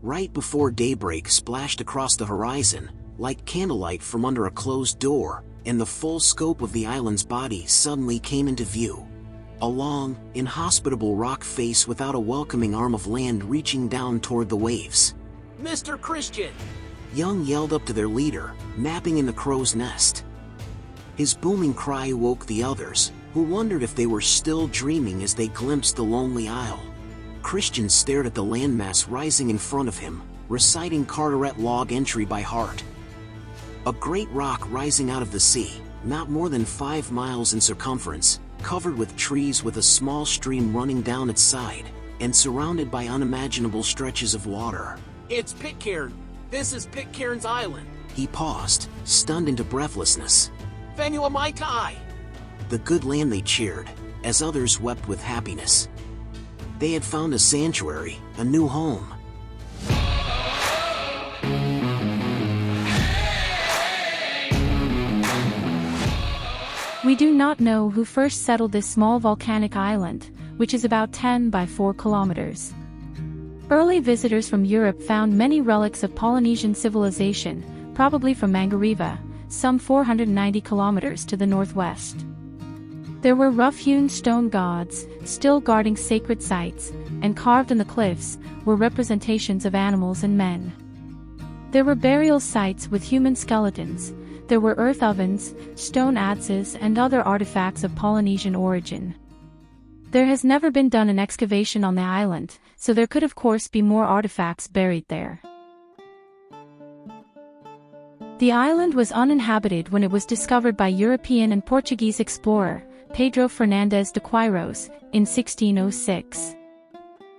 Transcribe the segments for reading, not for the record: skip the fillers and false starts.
right before daybreak splashed across the horizon, like candlelight from under a closed door, and the full scope of the island's body suddenly came into view. A long, inhospitable rock face without a welcoming arm of land reaching down toward the waves. Mr. Christian! Young yelled up to their leader, napping in the crow's nest. His booming cry woke the others, who wondered if they were still dreaming as they glimpsed the lonely isle. Christian stared at the landmass rising in front of him, reciting Carteret log entry by heart. A great rock rising out of the sea, not more than 5 miles in circumference, covered with trees with a small stream running down its side, and surrounded by unimaginable stretches of water. It's Pitcairn. This is Pitcairn's Island. He paused, stunned into breathlessness. Venua Mai Tai! The good land, they cheered, as others wept with happiness. They had found a sanctuary, a new home. We do not know who first settled this small volcanic island, which is about 10 by 4 kilometers. Early visitors from Europe found many relics of Polynesian civilization, probably from Mangareva, some 490 kilometers to the northwest. There were rough-hewn stone gods, still guarding sacred sites, and carved in the cliffs were representations of animals and men. There were burial sites with human skeletons. There were earth ovens, stone adzes, and other artifacts of Polynesian origin. There has never been done an excavation on the island, so there could of course be more artifacts buried there. The island was uninhabited when it was discovered by European and Portuguese explorer, Pedro Fernandes de Queiroz, in 1606.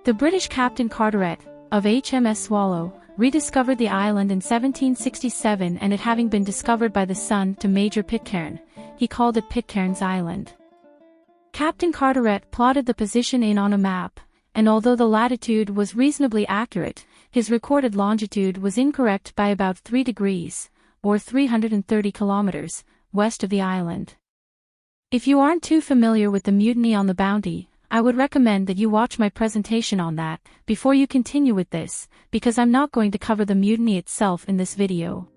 The British Captain Carteret, of HMS Swallow, rediscovered the island in 1767, and it having been discovered by the son to Major Pitcairn, he called it Pitcairn's Island. Captain Carteret plotted the position in on a map, and although the latitude was reasonably accurate, his recorded longitude was incorrect by about 3 degrees, or 330 kilometers, west of the island. If you aren't too familiar with the mutiny on the Bounty, I would recommend that you watch my presentation on that before you continue with this, because I'm not going to cover the mutiny itself in this video.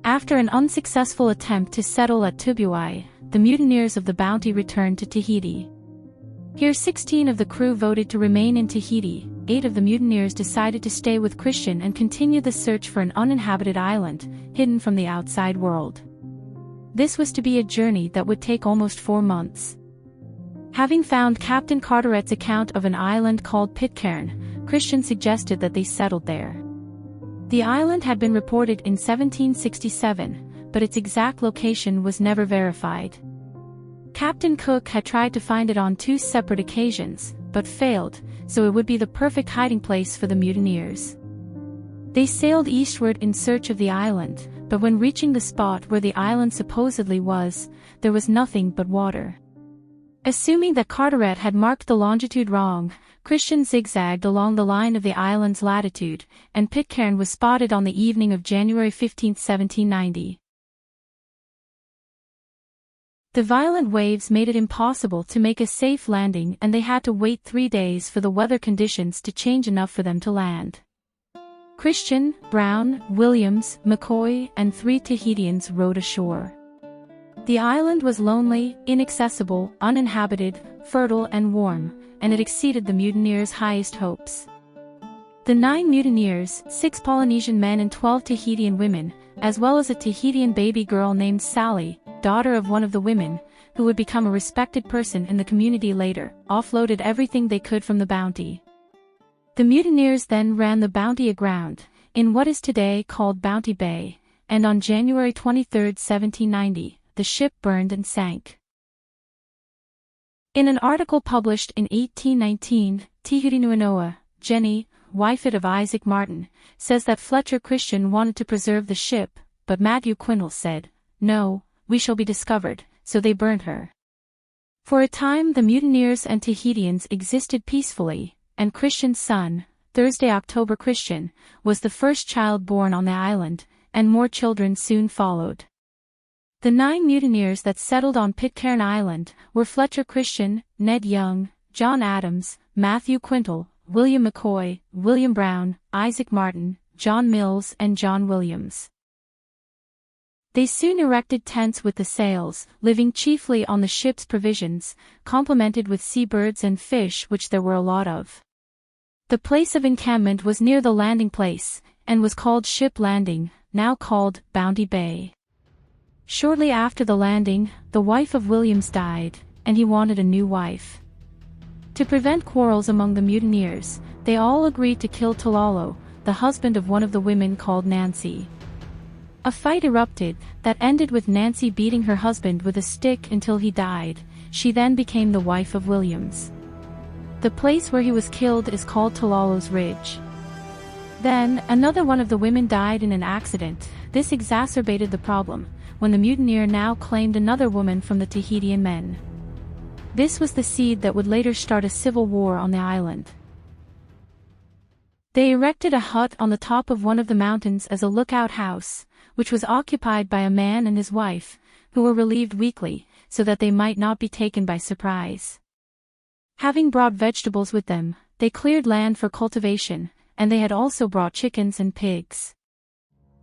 After an unsuccessful attempt to settle at Tubuai, the mutineers of the Bounty returned to Tahiti. Here 16 of the crew voted to remain in Tahiti, 8 of the mutineers decided to stay with Christian and continue the search for an uninhabited island, hidden from the outside world. This was to be a journey that would take almost 4 months. Having found Captain Carteret's account of an island called Pitcairn, Christian suggested that they settled there. The island had been reported in 1767, but its exact location was never verified. Captain Cook had tried to find it on 2 separate occasions, but failed, so it would be the perfect hiding place for the mutineers. They sailed eastward in search of the island, but when reaching the spot where the island supposedly was, there was nothing but water. Assuming that Carteret had marked the longitude wrong, Christian zigzagged along the line of the island's latitude, and Pitcairn was spotted on the evening of January 15, 1790. The violent waves made it impossible to make a safe landing, and they had to wait 3 days for the weather conditions to change enough for them to land. Christian, Brown, Williams, McCoy, and 3 Tahitians rowed ashore. The island was lonely, inaccessible, uninhabited, fertile and warm, and it exceeded the mutineers' highest hopes. The 9 mutineers, 6 Polynesian men and 12 Tahitian women, as well as a Tahitian baby girl named Sally, daughter of one of the women, who would become a respected person in the community later, offloaded everything they could from the Bounty. The mutineers then ran the Bounty aground, in what is today called Bounty Bay, and on January 23, 1790, the ship burned and sank. In an article published in 1819, Tihurinuanoa, Jenny, wifeit of Isaac Martin, says that Fletcher Christian wanted to preserve the ship, but Matthew Quintal said, "No, we shall be discovered," so they burned her. For a time the mutineers and Tahitians existed peacefully, and Christian's son, Thursday October Christian, was the first child born on the island, and more children soon followed. The 9 mutineers that settled on Pitcairn Island were Fletcher Christian, Ned Young, John Adams, Matthew Quintal, William McCoy, William Brown, Isaac Martin, John Mills and John Williams. They soon erected tents with the sails, living chiefly on the ship's provisions, complemented with seabirds and fish which there were a lot of. The place of encampment was near the landing place, and was called Ship Landing, now called Bounty Bay. Shortly after the landing, the wife of Williams died, and he wanted a new wife. To prevent quarrels among the mutineers, they all agreed to kill Talalo, the husband of one of the women called Nancy. A fight erupted, that ended with Nancy beating her husband with a stick until he died. She then became the wife of Williams. The place where he was killed is called Talalo's Ridge. Then, another one of the women died in an accident. This exacerbated the problem, when the mutineer now claimed another woman from the Tahitian men. This was the seed that would later start a civil war on the island. They erected a hut on the top of one of the mountains as a lookout house, which was occupied by a man and his wife, who were relieved weekly, so that they might not be taken by surprise. Having brought vegetables with them, they cleared land for cultivation, and they had also brought chickens and pigs.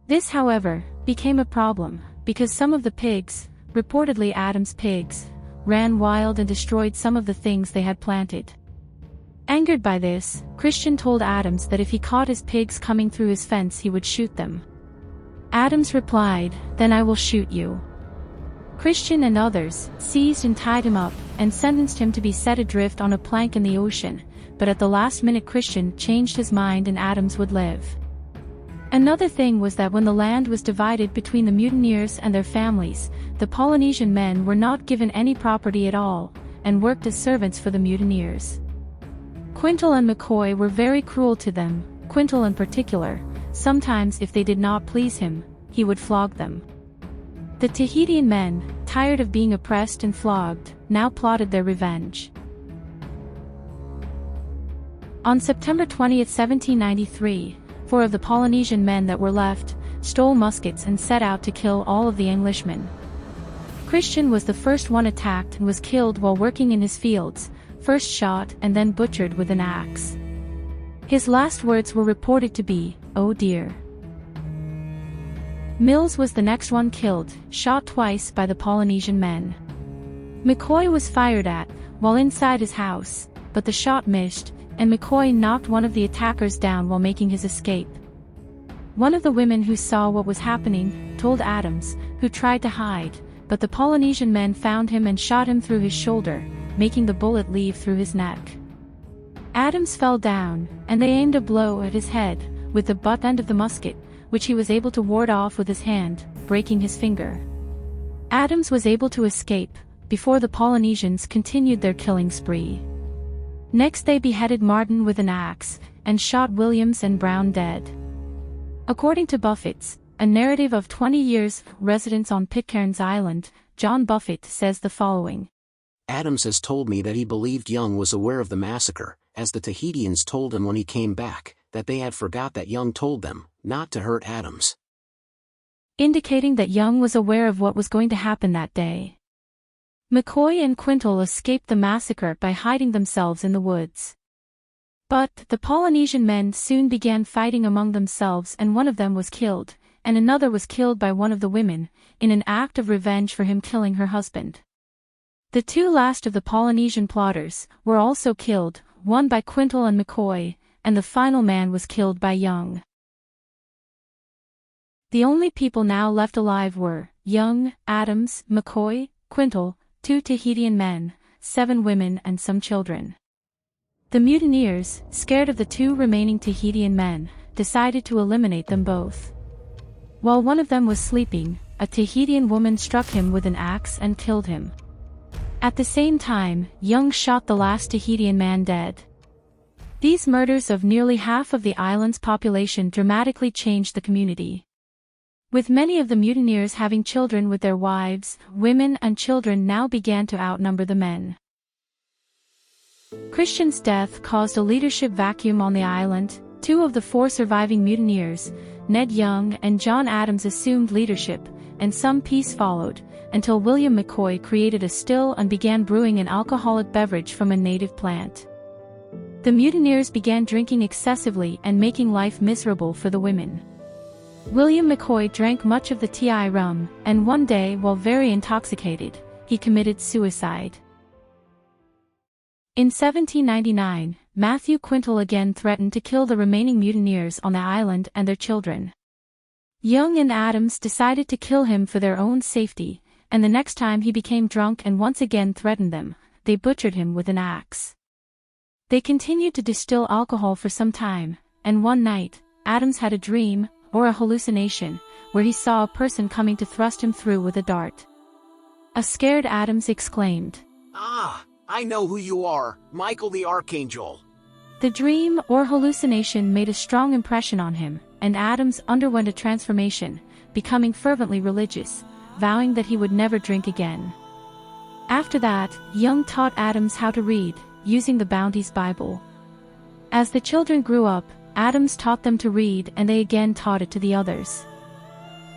This, however, became a problem, because some of the pigs, reportedly Adam's pigs, ran wild and destroyed some of the things they had planted. Angered by this, Christian told Adams that if he caught his pigs coming through his fence he would shoot them. Adams replied, "Then I will shoot you." Christian and others seized and tied him up, and sentenced him to be set adrift on a plank in the ocean, but at the last minute Christian changed his mind and Adams would live. Another thing was that when the land was divided between the mutineers and their families, the Polynesian men were not given any property at all, and worked as servants for the mutineers. Quintal and McCoy were very cruel to them, Quintal in particular. Sometimes if they did not please him, he would flog them. The Tahitian men, tired of being oppressed and flogged, now plotted their revenge. On September 20, 1793, 4 of the Polynesian men that were left, stole muskets and set out to kill all of the Englishmen. Christian was the first one attacked and was killed while working in his fields, first shot and then butchered with an axe. His last words were reported to be, "Oh dear." Mills was the next one killed, shot twice by the Polynesian men. McCoy was fired at, while inside his house, but the shot missed, and McCoy knocked one of the attackers down while making his escape. One of the women who saw what was happening, told Adams, who tried to hide, but the Polynesian men found him and shot him through his shoulder, making the bullet leave through his neck. Adams fell down, and they aimed a blow at his head, with the butt end of the musket, which he was able to ward off with his hand, breaking his finger. Adams was able to escape, before the Polynesians continued their killing spree. Next they beheaded Martin with an axe, and shot Williams and Brown dead. According to Buffett's, a narrative of 20 years' residence on Pitcairn's Island, John Buffett says the following. Adams has told me that he believed Young was aware of the massacre, as the Tahitians told him when he came back, that they had forgot that Young told them, not to hurt Adams. Indicating that Young was aware of what was going to happen that day. McCoy and Quintal escaped the massacre by hiding themselves in the woods. But the Polynesian men soon began fighting among themselves and one of them was killed, and another was killed by one of the women, in an act of revenge for him killing her husband. The 2 last of the Polynesian plotters were also killed, one by Quintal and McCoy, and the final man was killed by Young. The only people now left alive were Young, Adams, McCoy, Quintal, 2 Tahitian men, 7 women and some children. The mutineers, scared of the 2 remaining Tahitian men, decided to eliminate them both. While one of them was sleeping, a Tahitian woman struck him with an axe and killed him. At the same time, Young shot the last Tahitian man dead. These murders of nearly half of the island's population dramatically changed the community. With many of the mutineers having children with their wives, women and children now began to outnumber the men. Christian's death caused a leadership vacuum on the island. 2 of the 4 surviving mutineers, Ned Young and John Adams, assumed leadership, and some peace followed, until William McCoy created a still and began brewing an alcoholic beverage from a native plant. The mutineers began drinking excessively and making life miserable for the women. William McCoy drank much of the tea rum, and one day, while very intoxicated, he committed suicide. In 1799, Matthew Quintal again threatened to kill the remaining mutineers on the island and their children. Young and Adams decided to kill him for their own safety, and the next time he became drunk and once again threatened them, they butchered him with an axe. They continued to distill alcohol for some time, and one night, Adams had a dream, or a hallucination, where he saw a person coming to thrust him through with a dart. A scared Adams exclaimed, "Ah, I know who you are, Michael the Archangel." The dream or hallucination made a strong impression on him, and Adams underwent a transformation, becoming fervently religious, vowing that he would never drink again. After that, Young taught Adams how to read, using the Bounty's Bible. As the children grew up, Adams taught them to read and they again taught it to the others.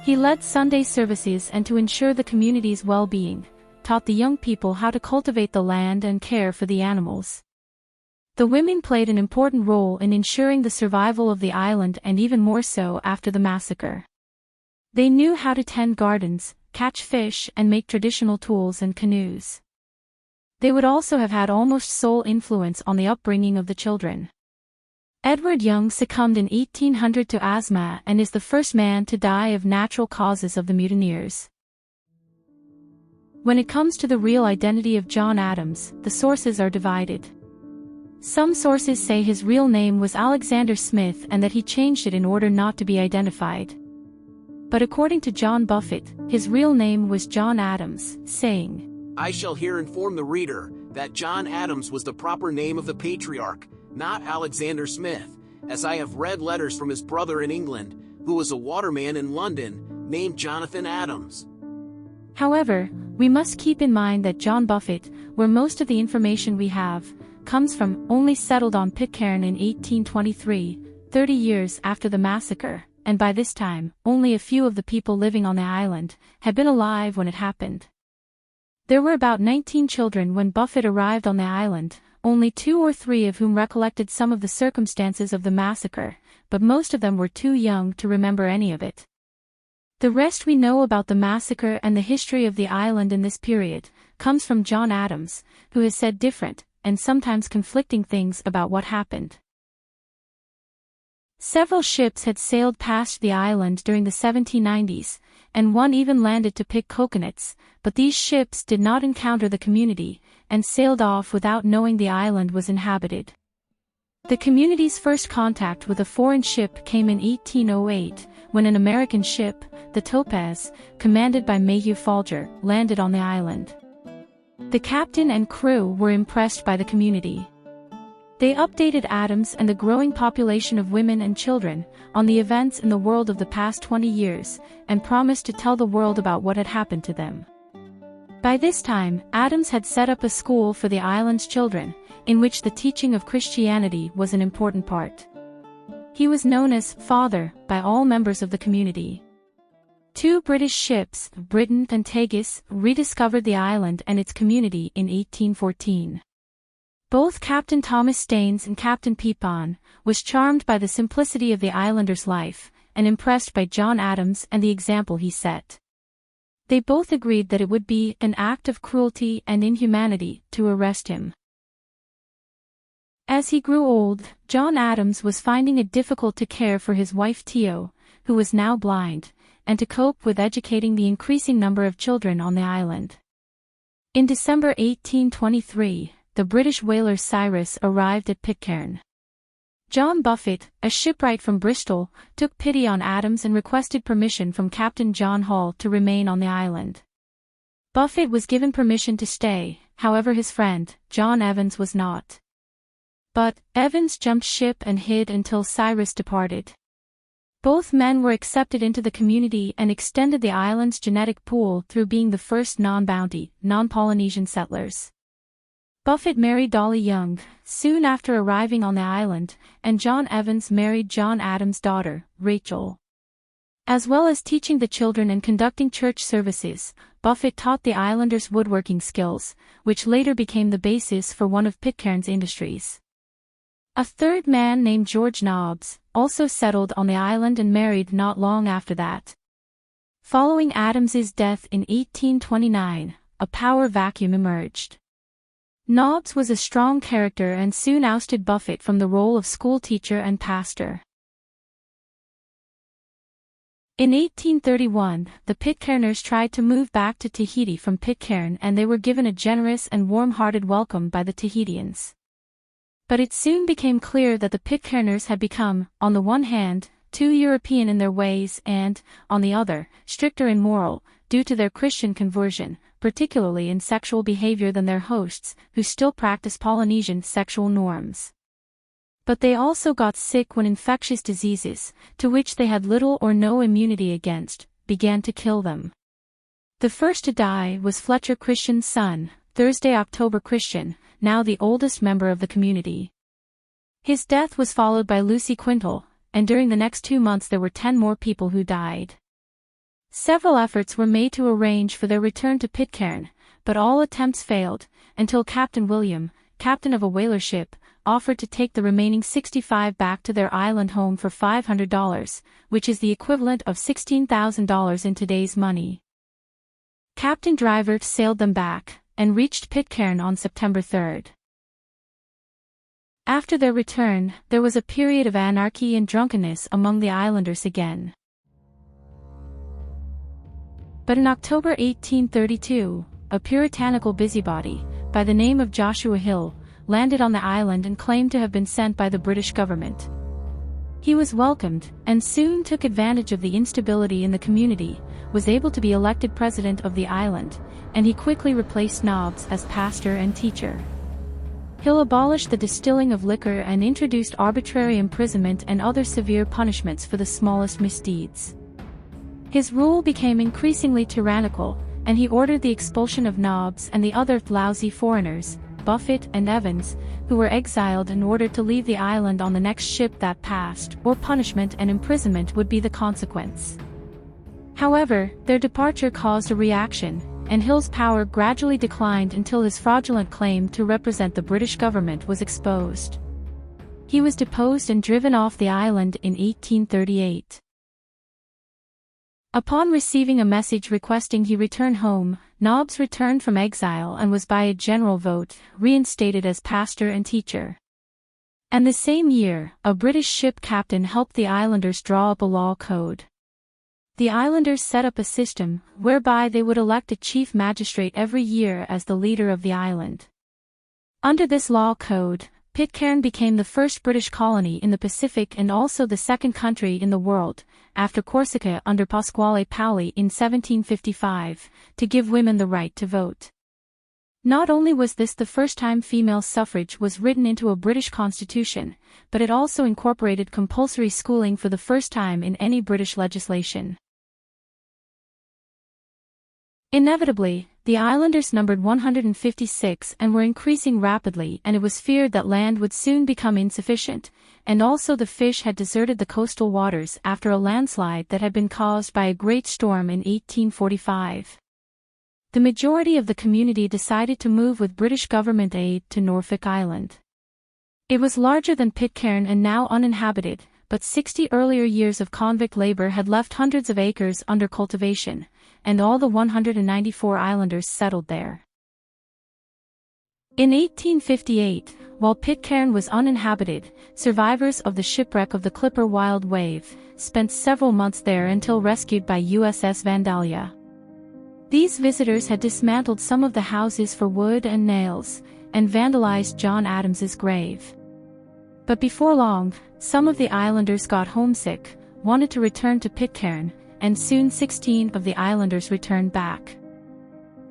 He led Sunday services and to ensure the community's well-being, taught the young people how to cultivate the land and care for the animals. The women played an important role in ensuring the survival of the island and even more so after the massacre. They knew how to tend gardens, catch fish and make traditional tools and canoes. They would also have had almost sole influence on the upbringing of the children. Edward Young succumbed in 1800 to asthma and is the first man to die of natural causes of the mutineers. When it comes to the real identity of John Adams, the sources are divided. Some sources say his real name was Alexander Smith and that he changed it in order not to be identified. But according to John Buffett, his real name was John Adams, saying, "I shall here inform the reader that John Adams was the proper name of the patriarch, not Alexander Smith, as I have read letters from his brother in England, who was a waterman in London, named Jonathan Adams." However, we must keep in mind that John Buffett, where most of the information we have, comes from, only settled on Pitcairn in 1823, 30 years after the massacre, and by this time, only a few of the people living on the island had been alive when it happened. There were about 19 children when Buffett arrived on the island, only 2 or 3 of whom recollected some of the circumstances of the massacre, but most of them were too young to remember any of it. The rest we know about the massacre and the history of the island in this period comes from John Adams, who has said different, and sometimes conflicting things about what happened. Several ships had sailed past the island during the 1790s, and one even landed to pick coconuts, but these ships did not encounter the community, and sailed off without knowing the island was inhabited. The community's first contact with a foreign ship came in 1808, when an American ship, the Topaz, commanded by Mayhew Folger, landed on the island. The captain and crew were impressed by the community. They updated Adams and the growing population of women and children on the events in the world of the past 20 years, and promised to tell the world about what had happened to them. By this time, Adams had set up a school for the island's children, in which the teaching of Christianity was an important part. He was known as Father by all members of the community. 2 British ships, Britain and Tagus, rediscovered the island and its community in 1814. Both Captain Thomas Staines and Captain Pepin was charmed by the simplicity of the islander's life, and impressed by John Adams and the example he set. They both agreed that it would be an act of cruelty and inhumanity to arrest him. As he grew old, John Adams was finding it difficult to care for his wife Theo, who was now blind, and to cope with educating the increasing number of children on the island. In December 1823, the British whaler Cyrus arrived at Pitcairn. John Buffett, a shipwright from Bristol, took pity on Adams and requested permission from Captain John Hall to remain on the island. Buffett was given permission to stay, however his friend, John Evans, was not. But Evans jumped ship and hid until Cyrus departed. Both men were accepted into the community and extended the island's genetic pool through being the first non-Bounty, non-Polynesian settlers. Buffett married Dolly Young soon after arriving on the island, and John Evans married John Adams' daughter, Rachel. As well as teaching the children and conducting church services, Buffett taught the islanders woodworking skills, which later became the basis for one of Pitcairn's industries. A third man named George Nobbs also settled on the island and married not long after that. Following Adams's death in 1829, a power vacuum emerged. Nobbs was a strong character and soon ousted Buffett from the role of schoolteacher and pastor. In 1831, the Pitcairners tried to move back to Tahiti from Pitcairn, and they were given a generous and warm-hearted welcome by the Tahitians. But it soon became clear that the Pitcairners had become, on the one hand, too European in their ways and, on the other, stricter in moral, due to their Christian conversion, particularly in sexual behavior than their hosts, who still practiced Polynesian sexual norms. But they also got sick when infectious diseases, to which they had little or no immunity against, began to kill them. The first to die was Fletcher Christian's son, Thursday October Christian, now the oldest member of the community. His death was followed by Lucy Quintal, and during the next 2 months there were 10 more people who died. Several efforts were made to arrange for their return to Pitcairn, but all attempts failed, until Captain William, captain of a whaler ship, offered to take the remaining 65 back to their island home for $500, which is the equivalent of $16,000 in today's money. Captain Driver sailed them back, and reached Pitcairn on September 3. After their return, there was a period of anarchy and drunkenness among the islanders again. But in October 1832, a puritanical busybody, by the name of Joshua Hill, landed on the island and claimed to have been sent by the British government. He was welcomed, and soon took advantage of the instability in the community, was able to be elected president of the island, and he quickly replaced Nobbs as pastor and teacher. Hill abolished the distilling of liquor and introduced arbitrary imprisonment and other severe punishments for the smallest misdeeds. His rule became increasingly tyrannical, and he ordered the expulsion of Nobbs and the other lousy foreigners, Buffett and Evans, who were exiled and ordered to leave the island on the next ship that passed, or punishment and imprisonment would be the consequence. However, their departure caused a reaction, and Hill's power gradually declined until his fraudulent claim to represent the British government was exposed. He was deposed and driven off the island in 1838. Upon receiving a message requesting he return home, Nobbs returned from exile and was by a general vote reinstated as pastor and teacher. And the same year, a British ship captain helped the islanders draw up a law code. The islanders set up a system whereby they would elect a chief magistrate every year as the leader of the island. Under this law code, Pitcairn became the first British colony in the Pacific and also the second country in the world, after Corsica under Pasquale Paoli in 1755, to give women the right to vote. Not only was this the first time female suffrage was written into a British constitution, but it also incorporated compulsory schooling for the first time in any British legislation. Inevitably, the islanders numbered 156 and were increasing rapidly, and it was feared that land would soon become insufficient, and also the fish had deserted the coastal waters after a landslide that had been caused by a great storm in 1845. The majority of the community decided to move with British government aid to Norfolk Island. It was larger than Pitcairn and now uninhabited, but 60 earlier years of convict labor had left hundreds of acres under cultivation, and all the 194 islanders settled there. In 1858, while Pitcairn was uninhabited, survivors of the shipwreck of the clipper Wild Wave spent several months there until rescued by USS Vandalia. These visitors had dismantled some of the houses for wood and nails, and vandalized John Adams's grave. But before long, some of the islanders got homesick, wanted to return to Pitcairn, and soon 16 of the islanders returned back.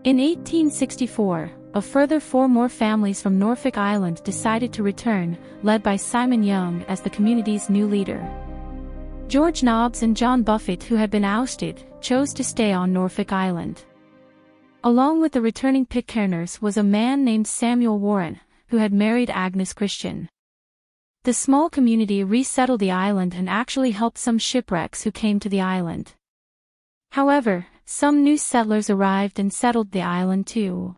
In 1864, a further 4 more families from Norfolk Island decided to return, led by Simon Young as the community's new leader. George Nobbs and John Buffett, who had been ousted, chose to stay on Norfolk Island. Along with the returning Pitcairners was a man named Samuel Warren, who had married Agnes Christian. The small community resettled the island and actually helped some shipwrecks who came to the island. However, some new settlers arrived and settled the island too.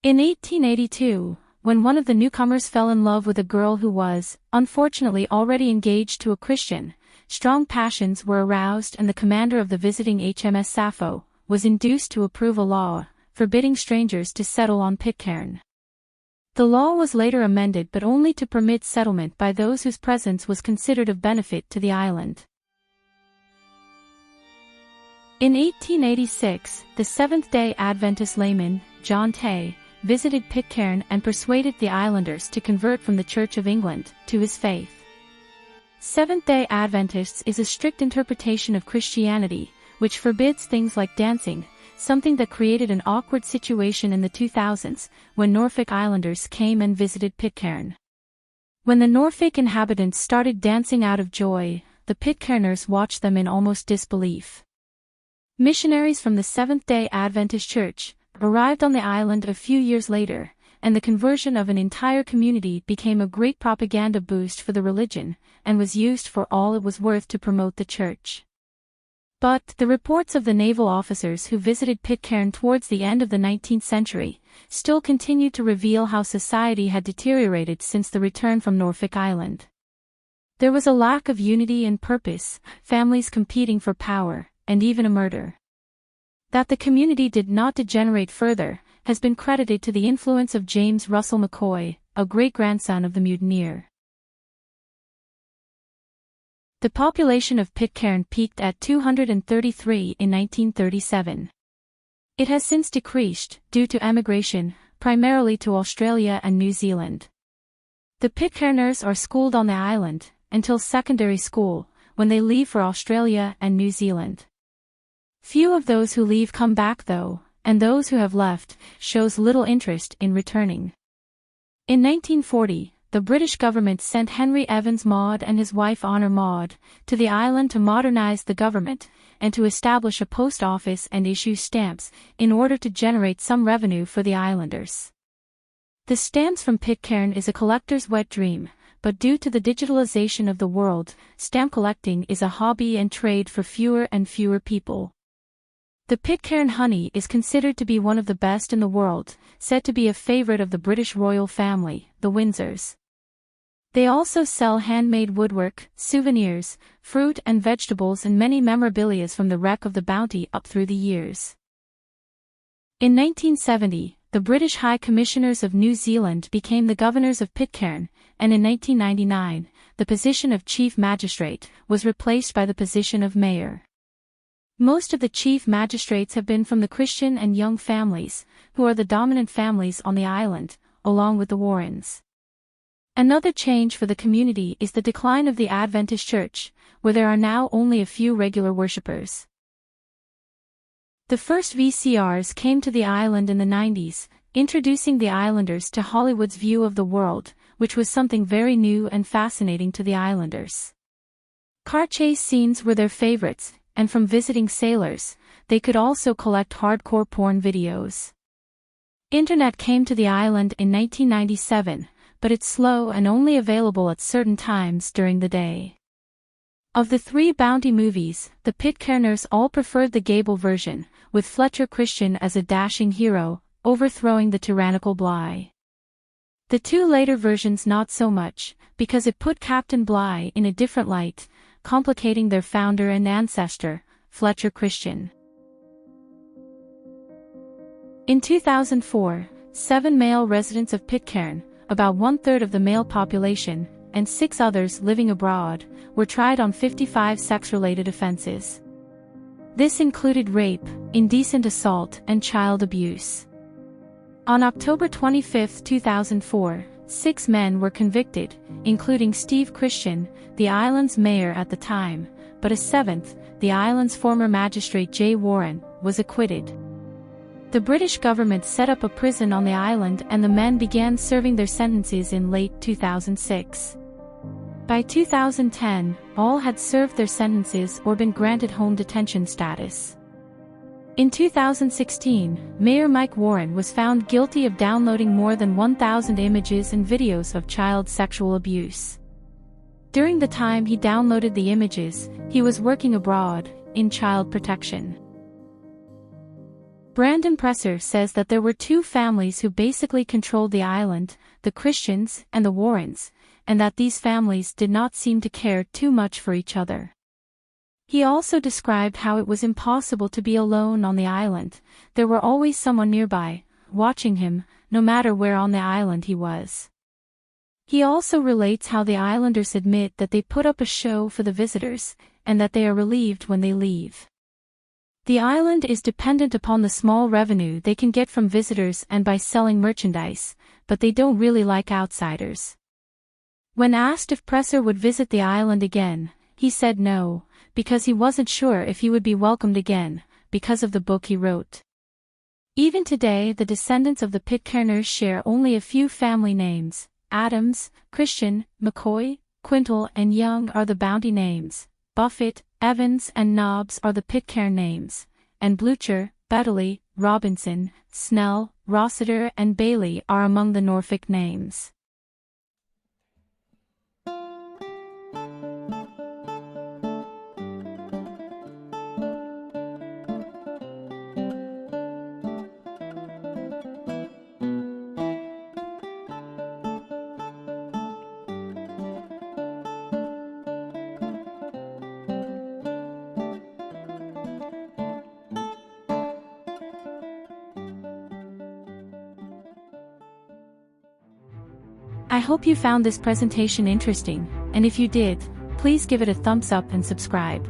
In 1882, when one of the newcomers fell in love with a girl who was, unfortunately, already engaged to a Christian, strong passions were aroused and the commander of the visiting HMS Sappho was induced to approve a law forbidding strangers to settle on Pitcairn. The law was later amended but only to permit settlement by those whose presence was considered of benefit to the island. In 1886, the Seventh-day Adventist layman, John Tay, visited Pitcairn and persuaded the islanders to convert from the Church of England to his faith. Seventh-day Adventists is a strict interpretation of Christianity, which forbids things like dancing, something that created an awkward situation in the 2000s when Norfolk Islanders came and visited Pitcairn. When the Norfolk inhabitants started dancing out of joy, the Pitcairners watched them in almost disbelief. Missionaries from the Seventh-day Adventist Church arrived on the island a few years later, and the conversion of an entire community became a great propaganda boost for the religion, and was used for all it was worth to promote the church. But the reports of the naval officers who visited Pitcairn towards the end of the 19th century still continued to reveal how society had deteriorated since the return from Norfolk Island. There was a lack of unity and purpose, families competing for power, and even a murder. That the community did not degenerate further has been credited to the influence of James Russell McCoy, a great-grandson of the mutineer. The population of Pitcairn peaked at 233 in 1937. It has since decreased due to emigration, primarily to Australia and New Zealand. The Pitcairners are schooled on the island until secondary school, when they leave for Australia and New Zealand. Few of those who leave come back though, and those who have left shows little interest in returning. In 1940, the British government sent Henry Evans Maude and his wife Honor Maude to the island to modernize the government and to establish a post office and issue stamps in order to generate some revenue for the islanders. The stamps from Pitcairn is a collector's wet dream, but due to the digitalization of the world, stamp collecting is a hobby and trade for fewer and fewer people. The Pitcairn honey is considered to be one of the best in the world, said to be a favorite of the British royal family, the Windsors. They also sell handmade woodwork, souvenirs, fruit and vegetables and many memorabilia from the wreck of the Bounty up through the years. In 1970, the British High Commissioners of New Zealand became the governors of Pitcairn, and in 1999, the position of Chief Magistrate was replaced by the position of Mayor. Most of the chief magistrates have been from the Christian and Young families, who are the dominant families on the island, along with the Warrens. Another change for the community is the decline of the Adventist Church, where there are now only a few regular worshippers. The first VCRs came to the island in the 90s, introducing the islanders to Hollywood's view of the world, which was something very new and fascinating to the islanders. Car chase scenes were their favorites, and from visiting sailors, they could also collect hardcore porn videos. Internet came to the island in 1997, but it's slow and only available at certain times during the day. Of the 3 Bounty movies, the Pitcairners all preferred the Gable version, with Fletcher Christian as a dashing hero, overthrowing the tyrannical Bligh. The 2 later versions not so much, because it put Captain Bligh in a different light, complicating their founder and ancestor, Fletcher Christian. In 2004, 7 male residents of Pitcairn, about 1/3 of the male population, and 6 others living abroad, were tried on 55 sex-related offenses. This included rape, indecent assault, and child abuse. On October 25, 2004, 6 men were convicted, including Steve Christian, the island's mayor at the time, but a 7th, the island's former magistrate Jay Warren, was acquitted. The British government set up a prison on the island and the men began serving their sentences in late 2006. By 2010, all had served their sentences or been granted home detention status. In 2016, Mayor Mike Warren was found guilty of downloading more than 1,000 images and videos of child sexual abuse. During the time he downloaded the images, he was working abroad, in child protection. Brandon Presser says that there were two families who basically controlled the island, the Christians and the Warrens, and that these families did not seem to care too much for each other. He also described how it was impossible to be alone on the island. There were always someone nearby, watching him, no matter where on the island he was. He also relates how the islanders admit that they put up a show for the visitors, and that they are relieved when they leave. The island is dependent upon the small revenue they can get from visitors and by selling merchandise, but they don't really like outsiders. When asked if Presser would visit the island again, he said no, because he wasn't sure if he would be welcomed again, because of the book he wrote. Even today, the descendants of the Pitcairners share only a few family names. Adams, Christian, McCoy, Quintal and Young are the Bounty names. Buffett, Evans and Nobbs are the Pitcairn names, and Blucher, Bedley, Robinson, Snell, Rossiter and Bailey are among the Norfolk names. I hope you found this presentation interesting, and if you did, please give it a thumbs up and subscribe.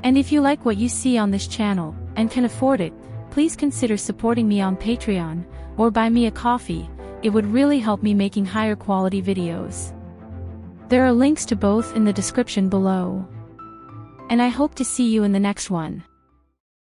And if you like what you see on this channel, and can afford it, please consider supporting me on Patreon, or buy me a coffee. It would really help me making higher quality videos. There are links to both in the description below. And I hope to see you in the next one.